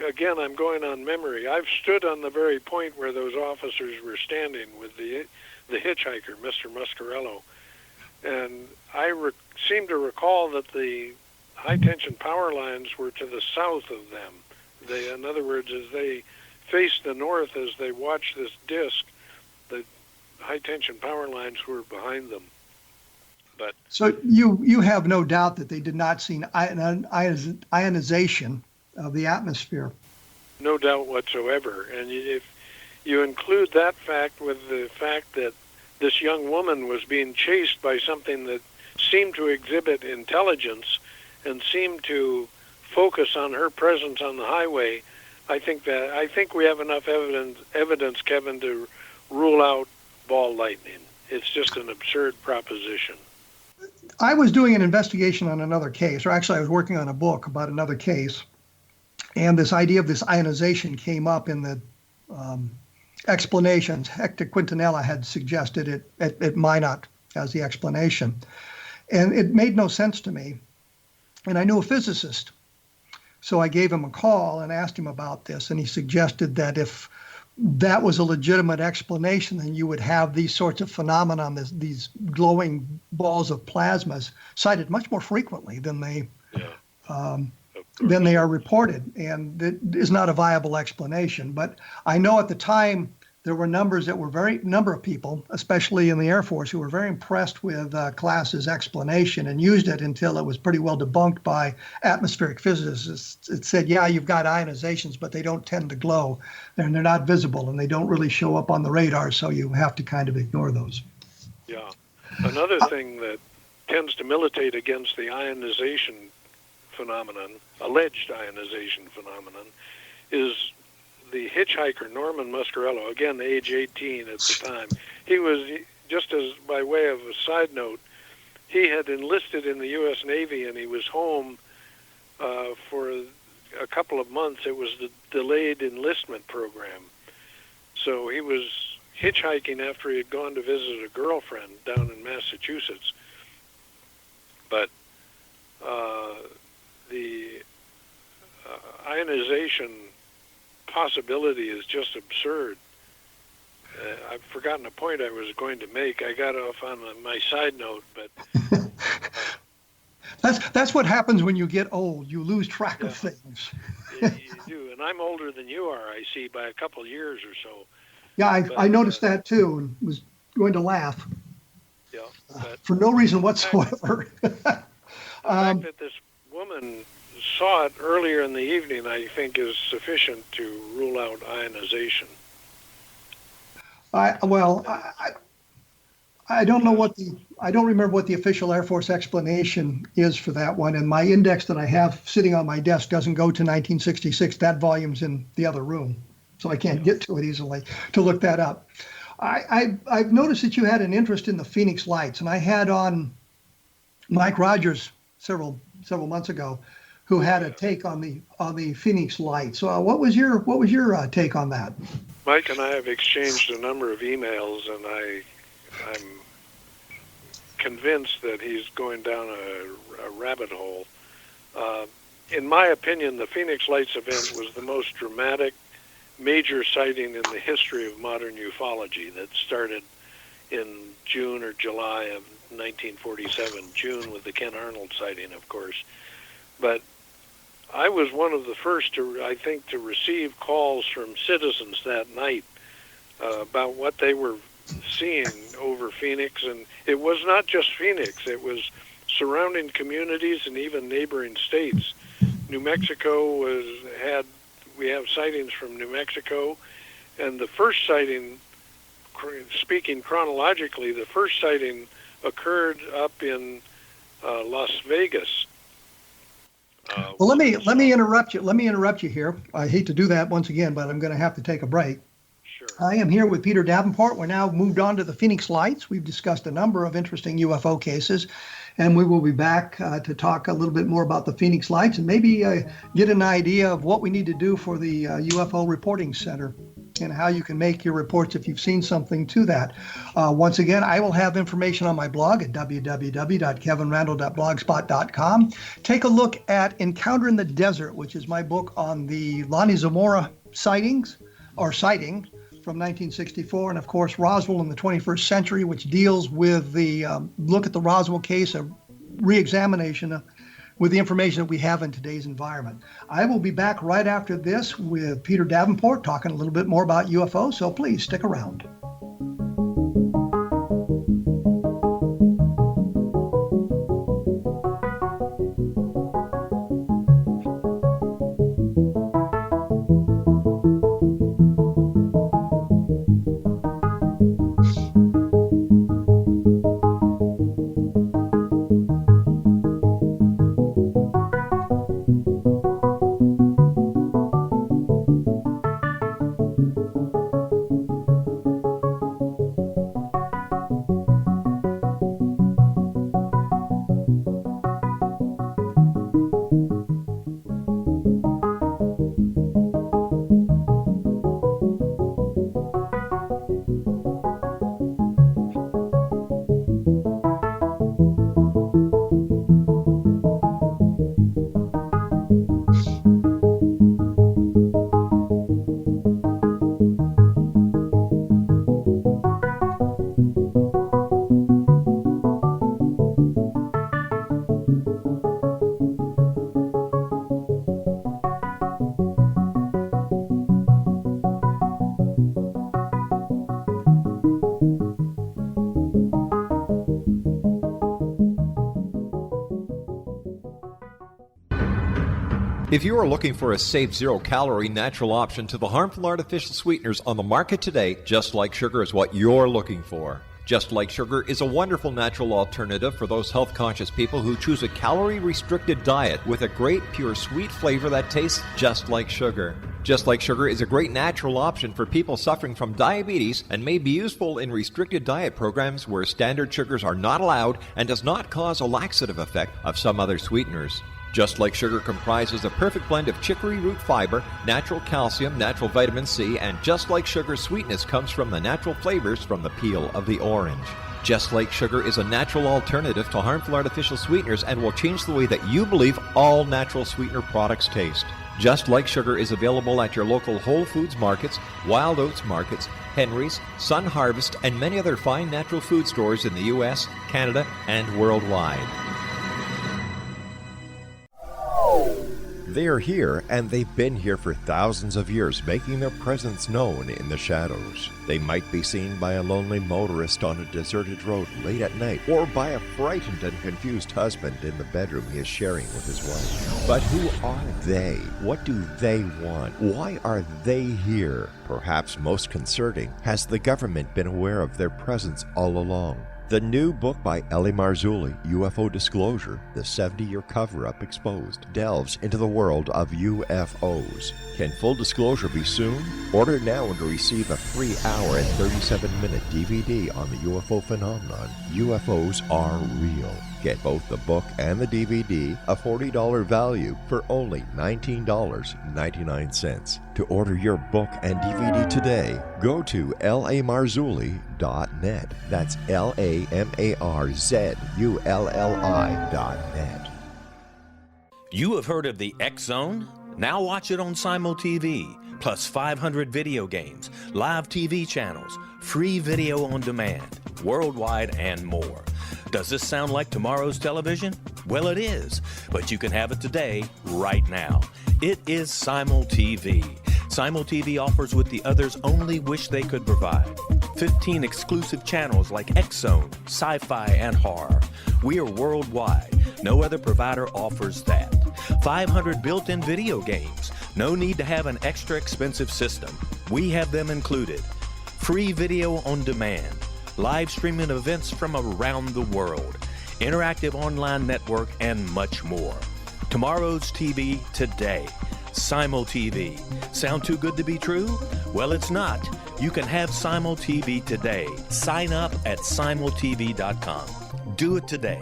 going on memory. I've stood on the very point where those officers were standing with the hitchhiker, Mr. Muscarello, and I seem to recall that the high-tension power lines were to the south of them. In other words, as they faced the north, as they watched this disc, the high-tension power lines were behind them. But so you have no doubt that they did not see ionization of the atmosphere. No doubt whatsoever. And if you include that fact with the fact that this young woman was being chased by something that seemed to exhibit intelligence and seemed to focus on her presence on the highway, I think we have enough evidence, Kevin, to rule out ball lightning. It's just an absurd proposition. I was doing an investigation on another case, or actually I was working on a book about another case, and this idea of this ionization came up in the explanations. Hector Quintanilla had suggested it at Minot as the explanation, and it made no sense to me. And I knew a physicist, so I gave him a call and asked him about this, and he suggested that if that was a legitimate explanation, then you would have these sorts of phenomena, these glowing balls of plasmas, cited much more frequently than they are reported, and it is not a viable explanation. But I know at the time there were number of people, especially in the Air Force, who were very impressed with Klass's explanation and used it until it was pretty well debunked by atmospheric physicists. It said, yeah, you've got ionizations, but they don't tend to glow, and they're not visible, and they don't really show up on the radar, so you have to kind of ignore those. Yeah. Another thing that tends to militate against the ionization phenomenon, alleged ionization phenomenon, is the hitchhiker, Norman Muscarello, again, age 18 at the time. He was, just as by way of a side note, he had enlisted in the U.S. Navy, and he was home for a couple of months. It was the delayed enlistment program. So he hitchhiking after he had gone to visit a girlfriend down in Massachusetts. But the ionization possibility is just absurd. I've forgotten a point I was going to make. I got off on my side note, but that's what happens when you get old. You lose track of things. you do, and I'm older than you are, I see, by a couple years or so. Yeah, I noticed that too, and was going to laugh. Yeah, but for no reason whatsoever. The fact that this woman saw it earlier in the evening, I think, is sufficient to rule out ionization. I don't know I don't remember what the official Air Force explanation is for that one, and my index that I have sitting on my desk doesn't go to 1966. That volume's in the other room, so I can't get to it easily to look that up. I've noticed that you had an interest in the Phoenix Lights, and I had on Mike Rogers several months ago, who had a take on the Phoenix Lights. So what was your take on that? Mike and I have exchanged a number of emails, and I'm convinced that he's going down a rabbit hole. In my opinion, the Phoenix Lights event was the most dramatic major sighting in the history of modern ufology that started in June or July of 1947, June with the Ken Arnold sighting, of course. But I was one of the first to receive calls from citizens that night about what they were seeing over Phoenix. And it was not just Phoenix, it was surrounding communities and even neighboring states. New Mexico we have sightings from New Mexico, and the first sighting, speaking chronologically, the first sighting occurred up in Las Vegas. Well, let me interrupt you. Let me interrupt you here. I hate to do that once again, but I'm going to have to take a break. Sure. I am here with Peter Davenport. We're now moved on to the Phoenix Lights. We've discussed a number of interesting UFO cases, and we will be back to talk a little bit more about the Phoenix Lights and maybe get an idea of what we need to do for the UFO Reporting Center and how you can make your reports if you've seen something to that. Once again, I will have information on my blog at www.kevinrandle.blogspot.com. Take a look at Encounter in the Desert, which is my book on the Lonnie Zamora sighting from 1964, and of course Roswell in the 21st century, which deals with the look at the Roswell case, a re-examination with the information that we have in today's environment. I will be back right after this with Peter Davenport talking a little bit more about UFOs, so please stick around. If you are looking for a safe, zero-calorie natural option to the harmful artificial sweeteners on the market today, Just Like Sugar is what you're looking for. Just Like Sugar is a wonderful natural alternative for those health-conscious people who choose a calorie-restricted diet with a great, pure, sweet flavor that tastes just like sugar. Just Like Sugar is a great natural option for people suffering from diabetes and may be useful in restricted diet programs where standard sugars are not allowed and does not cause a laxative effect of some other sweeteners. Just Like Sugar comprises a perfect blend of chicory root fiber, natural calcium, natural vitamin C, and Just Like Sugar's sweetness comes from the natural flavors from the peel of the orange. Just Like Sugar is a natural alternative to harmful artificial sweeteners and will change the way that you believe all natural sweetener products taste. Just Like Sugar is available at your local Whole Foods markets, Wild Oats markets, Henry's, Sun Harvest, and many other fine natural food stores in the U.S., Canada, and worldwide. They are here, and they've been here for thousands of years, making their presence known in the shadows. They might be seen by a lonely motorist on a deserted road late at night, or by a frightened and confused husband in the bedroom he is sharing with his wife. But who are they? What do they want? Why are they here? Perhaps most concerning, has the government been aware of their presence all along? The new book by Ellie Marzulli, UFO Disclosure, the 70-year cover-up exposed, delves into the world of UFOs. Can full disclosure be soon? Order now and receive a free hour and 37-minute DVD on the UFO phenomenon. UFOs are real. Get both the book and the DVD, a $40 value, for only $19.99. To order your book and DVD today, go to lamarzulli.net. That's LAMARZULLI.net. You have heard of the X Zone? Now watch it on Simul TV, plus 500 video games, live TV channels, free video on demand, worldwide, and more. Does this sound like tomorrow's television? Well, it is, but you can have it today, right now. It is Simul TV. Simul TV offers what the others only wish they could provide. 15 exclusive channels like X Zone, sci-fi, and horror. We are worldwide. No other provider offers that. 500 built-in video games. No need to have an extra expensive system. We have them included. Free video on demand. Live streaming events from around the world, interactive online network, and much more. Tomorrow's TV today. Simul TV. Sound too good to be true? Well, it's not. You can have Simul TV today. Sign up at simultv.com. Do it today.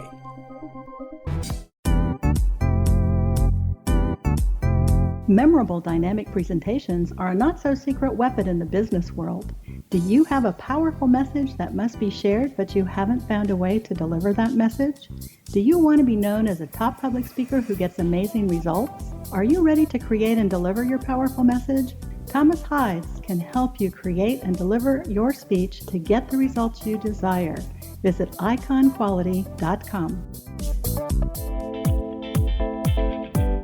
Memorable dynamic presentations are a not-so-secret weapon in the business world. Do you have a powerful message that must be shared, but you haven't found a way to deliver that message? Do you want to be known as a top public speaker who gets amazing results? Are you ready to create and deliver your powerful message? Thomas Hides can help you create and deliver your speech to get the results you desire. Visit iconquality.com.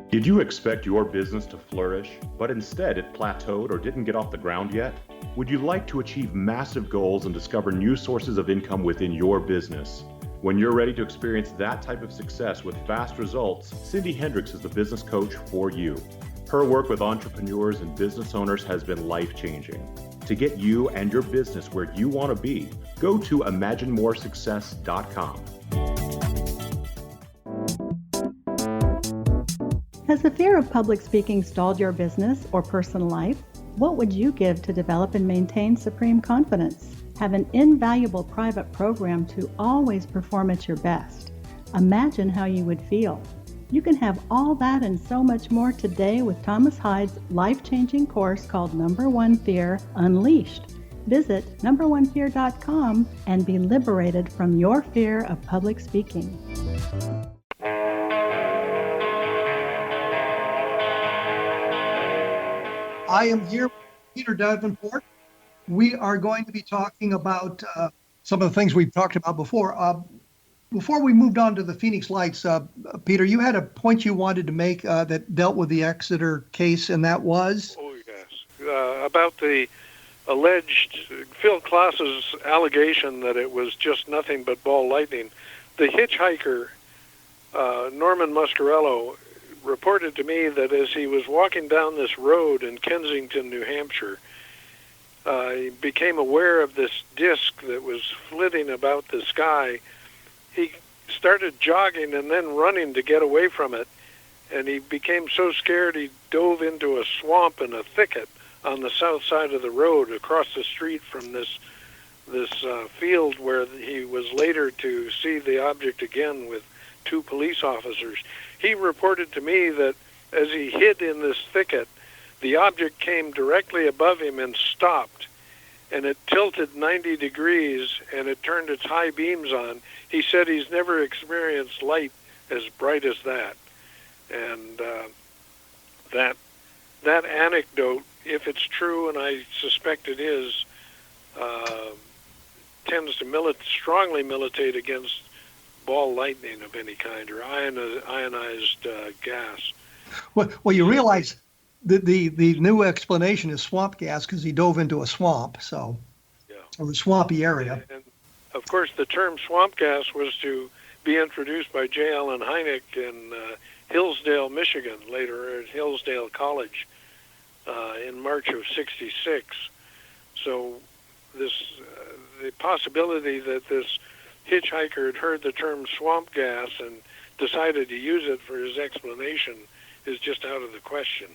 Did you expect your business to flourish, but instead it plateaued or didn't get off the ground yet? Would you like to achieve massive goals and discover new sources of income within your business? When you're ready to experience that type of success with fast results, Cindy Hendricks is the business coach for you. Her work with entrepreneurs and business owners has been life-changing. To get you and your business where you want to be, go to imaginemoresuccess.com. Has the fear of public speaking stalled your business or personal life? What would you give to develop and maintain supreme confidence? Have an invaluable private program to always perform at your best. Imagine how you would feel. You can have all that and so much more today with Thomas Hides' life-changing course called Number One Fear Unleashed. Visit numberonefear.com and be liberated from your fear of public speaking. I am here with Peter Davenport. We are going to be talking about some of the things we've talked about before. Before we moved on to the Phoenix Lights, Peter, you had a point you wanted to make that dealt with the Exeter case, and that was? Oh, yes. About the alleged Phil Klass's allegation that it was just nothing but ball lightning. The hitchhiker, Norman Muscarello, reported to me that as he was walking down this road in Kensington, New Hampshire, he became aware of this disc that was flitting about the sky. He started jogging and then running to get away from it, and he became so scared he dove into a swamp and a thicket on the south side of the road across the street from this field where he was later to see the object again with 2 police officers. He reported to me that as he hid in this thicket, the object came directly above him and stopped, and it tilted 90 degrees, and it turned its high beams on. He said he's never experienced light as bright as that. And that anecdote, if it's true, and I suspect it is, tends to strongly militate against ball lightning of any kind, or ionized gas. Well, you realize the new explanation is swamp gas because he dove into a swamp, so, or a swampy area. And of course, the term swamp gas was to be introduced by J. Allen Hynek in Hillsdale, Michigan, later at Hillsdale College in March of '66. So the possibility that this hitchhiker had heard the term swamp gas and decided to use it for his explanation is just out of the question.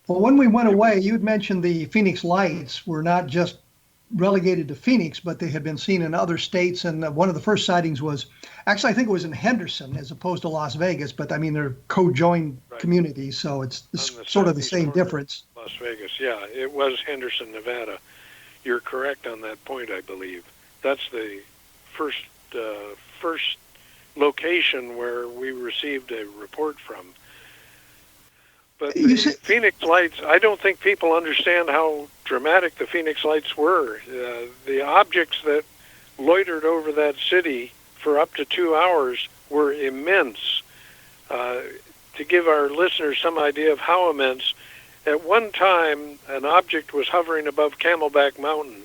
Well, when we went away, you'd mentioned the Phoenix Lights were not just relegated to Phoenix, but they had been seen in other states. And one of the first sightings was, actually, I think it was in Henderson as opposed to Las Vegas, but I mean, they're co-joined communities, so it's sort of the same difference. Las Vegas, yeah, it was Henderson, Nevada. You're correct on that point, I believe. That's the first location where we received a report from. But the Phoenix Lights, I don't think people understand how dramatic the Phoenix Lights were. The objects that loitered over that city for up to 2 hours were immense. To give our listeners some idea of how immense, at one time an object was hovering above Camelback Mountain,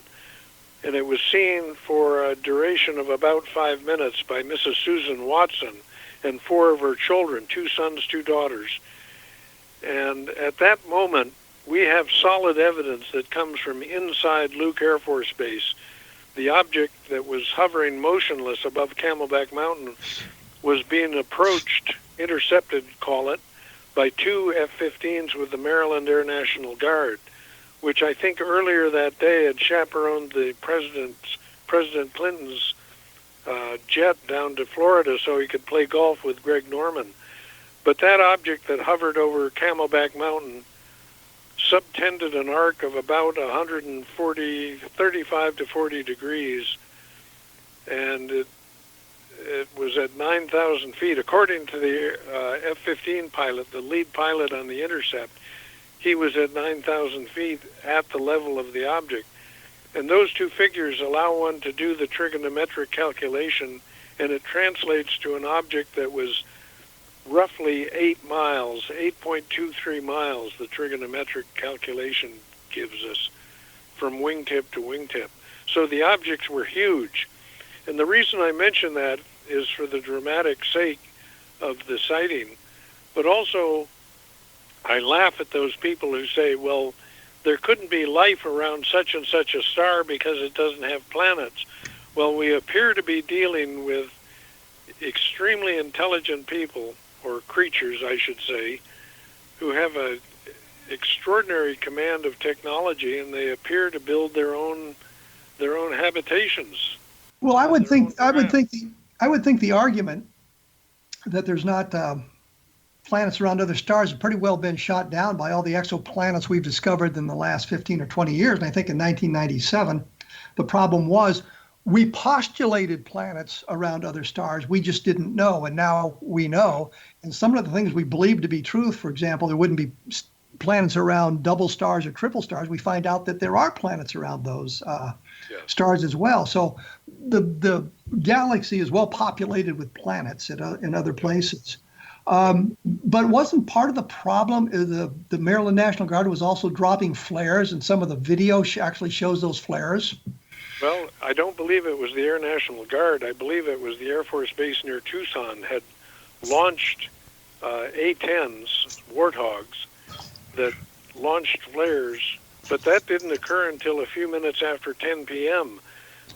and it was seen for a duration of about 5 minutes by Mrs. Susan Watson and 4 of her children, 2 sons, 2 daughters. And at that moment, we have solid evidence that comes from inside Luke Air Force Base. The object that was hovering motionless above Camelback Mountain was being approached, intercepted, call it, by 2 F-15s with the Maryland Air National Guard, which I think earlier that day had chaperoned the President Clinton's jet down to Florida so he could play golf with Greg Norman. But that object that hovered over Camelback Mountain subtended an arc of about 35 to 40 degrees, and it was at 9,000 feet. According to the F-15 pilot, the lead pilot on the intercept, he was at 9,000 feet at the level of the object. And those two figures allow one to do the trigonometric calculation, and it translates to an object that was roughly 8 miles, 8.23 miles, the trigonometric calculation gives us, from wingtip to wingtip. So the objects were huge. And the reason I mention that is for the dramatic sake of the sighting, but also I laugh at those people who say, well, there couldn't be life around such and such a star because it doesn't have planets. Well, we appear to be dealing with extremely intelligent people, or creatures, I should say, who have an extraordinary command of technology, and they appear to build their own habitations. Well, I would think the argument that there's not planets around other stars has pretty well been shot down by all the exoplanets we've discovered in the last 15 or 20 years. And I think in 1997, the problem was we postulated planets around other stars. We just didn't know, and now we know. And some of the things we believed to be truth, for example, there wouldn't be planets around double stars or triple stars. We find out that there are planets around those stars as well. So the galaxy is well populated with planets in other places. But wasn't part of the problem the Maryland National Guard was also dropping flares, and some of the video actually shows those flares? Well, I don't believe it was the Air National Guard. I believe it was the Air Force Base near Tucson had launched A-10s, Warthogs, that launched flares, but that didn't occur until a few minutes after 10 p.m.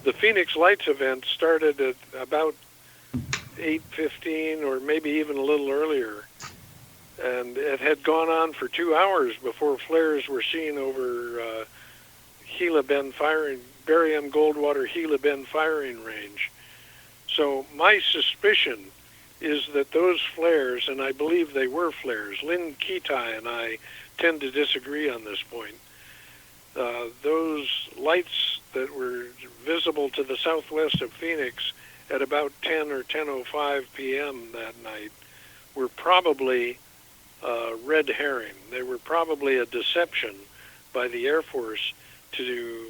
The Phoenix Lights event started at about 8:15 or maybe even a little earlier, and it had gone on for 2 hours before flares were seen over Gila Bend firing, Barry M. Goldwater Gila Bend firing range. So my suspicion is that those flares, and I believe they were flares, Lynn Ketai and I tend to disagree on this point, those lights that were visible to the southwest of Phoenix at about 10 or 10:05 p.m. that night were probably red herring. They were probably a deception by the Air Force to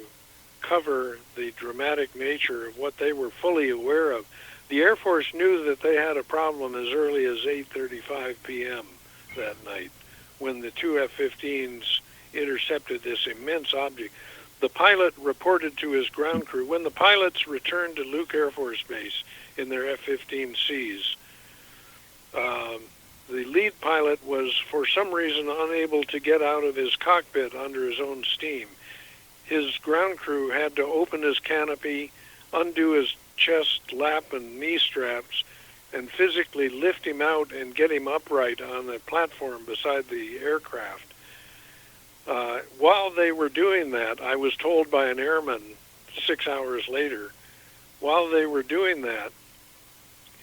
cover the dramatic nature of what they were fully aware of. The Air Force knew that they had a problem as early as 8:35 p.m. that night when the two F-15s intercepted this immense object. The pilot reported to his ground crew, when the pilots returned to Luke Air Force Base in their F-15Cs, the lead pilot was for some reason unable to get out of his cockpit under his own steam. His ground crew had to open his canopy, undo his chest, lap, and knee straps, and physically lift him out and get him upright on the platform beside the aircraft. While they were doing that, I was told by an airman 6 hours later, while they were doing that,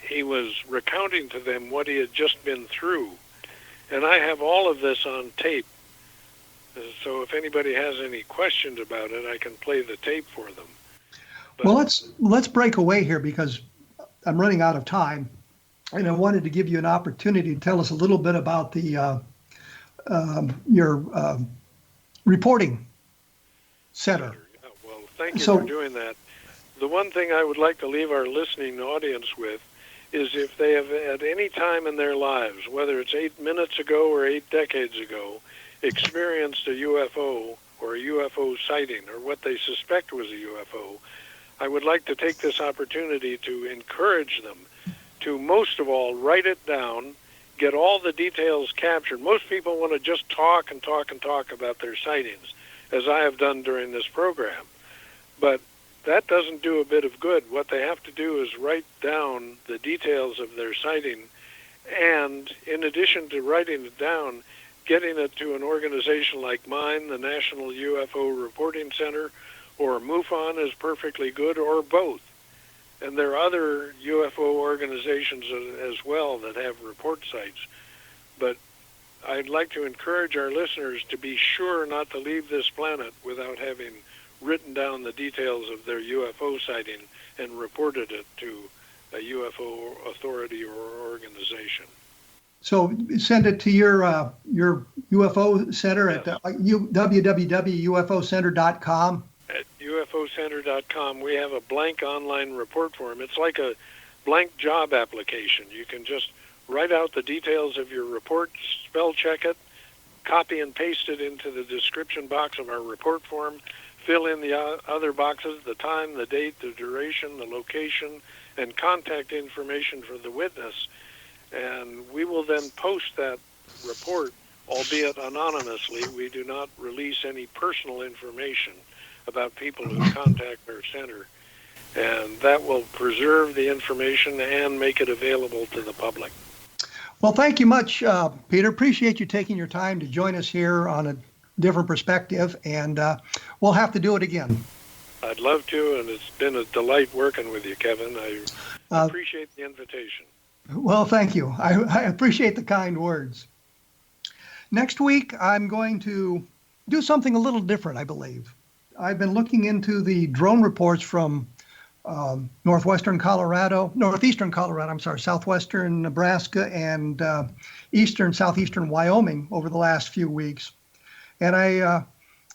he was recounting to them what he had just been through. And I have all of this on tape. So if anybody has any questions about it, I can play the tape for them. But, well, let's break away here because I'm running out of time. And I wanted to give you an opportunity to tell us a little bit about the your reporting center. Yeah, well, thank you for doing that. The one thing I would like to leave our listening audience with is if they have at any time in their lives, whether it's 8 minutes ago or 8 decades ago, experienced a UFO or a UFO sighting or what they suspect was a UFO, I would like to take this opportunity to encourage them to, most of all, write it down, get all the details captured. Most people want to just talk and talk and talk about their sightings, as I have done during this program. But that doesn't do a bit of good. What they have to do is write down the details of their sighting, and in addition to writing it down, getting it to an organization like mine, the National UFO Reporting Center, or MUFON is perfectly good, or both. And there are other UFO organizations as well that have report sites. But I'd like to encourage our listeners to be sure not to leave this planet without having written down the details of their UFO sighting and reported it to a UFO authority or organization. So send it to your UFO center at www.ufocenter.com. At ufocenter.com, we have a blank online report form. It's like a blank job application. You can just write out the details of your report, spell check it, copy and paste it into the description box of our report form, fill in the other boxes, the time, the date, the duration, the location, and contact information for the witness. And we will then post that report, albeit anonymously. We do not release any personal information about people who contact our center. And that will preserve the information and make it available to the public. Well, thank you much, Peter. Appreciate you taking your time to join us here on a different perspective, and we'll have to do it again. I'd love to, and it's been a delight working with you, Kevin. I appreciate the invitation. Well, thank you. I appreciate the kind words. Next week, I'm going to do something a little different, I believe. I've been looking into the drone reports from southwestern Colorado, southwestern Nebraska, and southeastern Wyoming over the last few weeks. And I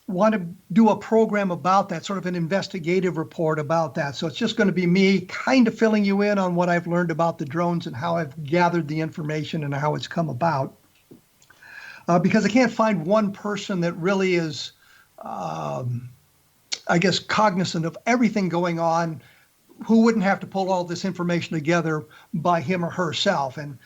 want to do a program about that, sort of an investigative report about that. So it's just going to be me kind of filling you in on what I've learned about the drones and how I've gathered the information and how it's come about. Because I can't find one person that really is, cognizant of everything going on, who wouldn't have to pull all this information together by him or herself. And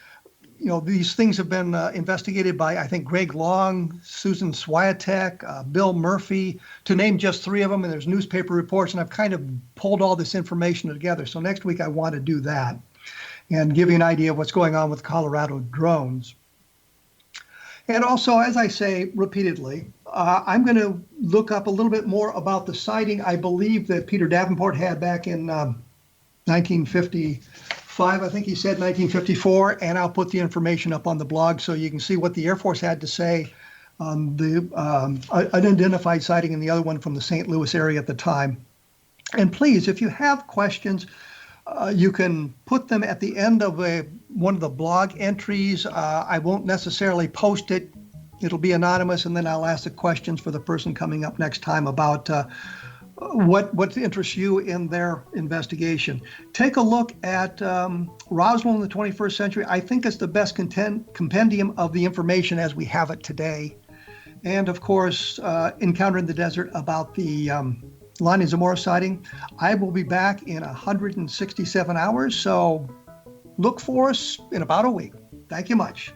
these things have been investigated by, I think, Greg Long, Susan Swiatek, Bill Murphy, to name just three of them. And there's newspaper reports, and I've kind of pulled all this information together. So next week I want to do that and give you an idea of what's going on with Colorado drones. And also, as I say repeatedly, I'm going to look up a little bit more about the sighting I believe that Peter Davenport had back in 1954 5, I think he said 1954, and I'll put the information up on the blog so you can see what the Air Force had to say on the unidentified sighting and the other one from the St. Louis area at the time. And please, if you have questions, you can put them at the end of one of the blog entries. I won't necessarily post it. It'll be anonymous, and then I'll ask the questions for the person coming up next time about what interests you in their investigation. Take a look at Roswell in the 21st century. I think it's the best compendium of the information as we have it today. And of course, Encounter in the Desert about the Lonnie Zamora sighting. I will be back in 167 hours, so look for us in about a week. Thank you much.